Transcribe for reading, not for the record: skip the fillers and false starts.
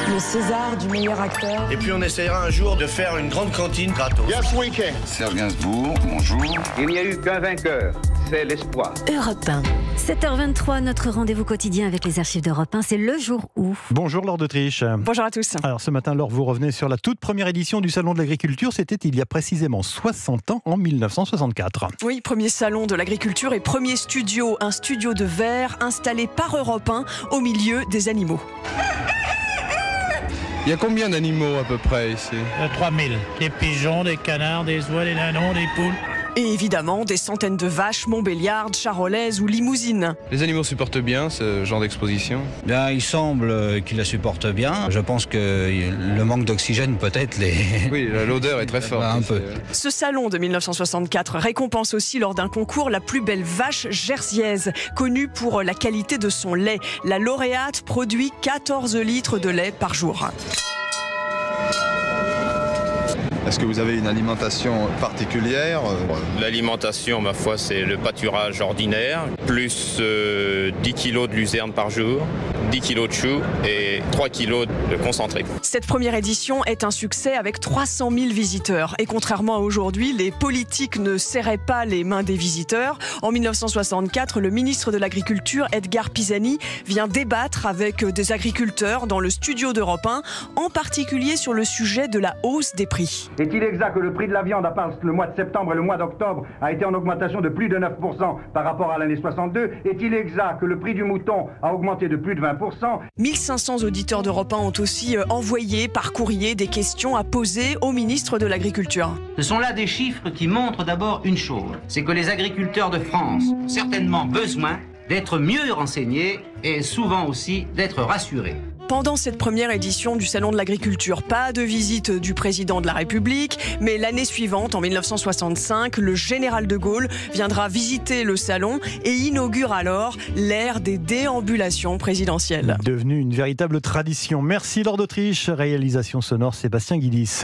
Le César du meilleur acteur. Et puis on essaiera un jour de faire une grande cantine gratos. Yes, we can. Serge Gainsbourg, bonjour. Il n'y a eu qu'un vainqueur, c'est l'espoir. Europe 1. 7h23, notre rendez-vous quotidien avec les archives d'Europe 1, c'est le jour où... Bonjour Laure d'Autriche. Bonjour à tous. Alors ce matin, Laure, vous revenez sur la toute première édition du Salon de l'Agriculture. C'était il y a précisément 60 ans, en 1964. Oui, premier salon de l'agriculture et premier studio, un studio de verre installé par Europe 1 au milieu des animaux. Il y a combien d'animaux à peu près ici ? 3000. Des pigeons, des canards, des oies, des nanons, des poules. Et évidemment, des centaines de vaches montbéliardes, charolaises ou limousines. Les animaux supportent bien ce genre d'exposition ? Bien, il semble qu'ils la supportent bien. Je pense que le manque d'oxygène peut-être les... Oui, l'odeur est très forte. Un peu. Ce salon de 1964 récompense aussi lors d'un concours la plus belle vache jerseyaise, connue pour la qualité de son lait. La lauréate produit 14 litres de lait par jour. Est-ce que vous avez une alimentation particulière ? L'alimentation, ma foi, c'est le pâturage ordinaire, plus 10 kilos de luzerne par jour, 10 kilos de choux et 3 kilos de concentré. Cette première édition est un succès avec 300 000 visiteurs. Et contrairement à aujourd'hui, les politiques ne serraient pas les mains des visiteurs. En 1964, le ministre de l'Agriculture, Edgar Pisani, vient débattre avec des agriculteurs dans le studio d'Europe 1, en particulier sur le sujet de la hausse des prix. Est-il exact que le prix de la viande à part le mois de septembre et le mois d'octobre a été en augmentation de plus de 9% par rapport à l'année 62 ? Est-il exact que le prix du mouton a augmenté de plus de 20% ? 1500 auditeurs d'Europe 1 ont aussi envoyé par courrier des questions à poser au ministre de l'Agriculture. Ce sont là des chiffres qui montrent d'abord une chose, c'est que les agriculteurs de France ont certainement besoin d'être mieux renseignés et souvent aussi d'être rassurés. Pendant cette première édition du Salon de l'Agriculture, pas de visite du président de la République, mais l'année suivante, en 1965, le général de Gaulle viendra visiter le salon et inaugure alors l'ère des déambulations présidentielles. Devenue une véritable tradition. Merci Laure d'Autriche. Réalisation sonore Sébastien Guidis.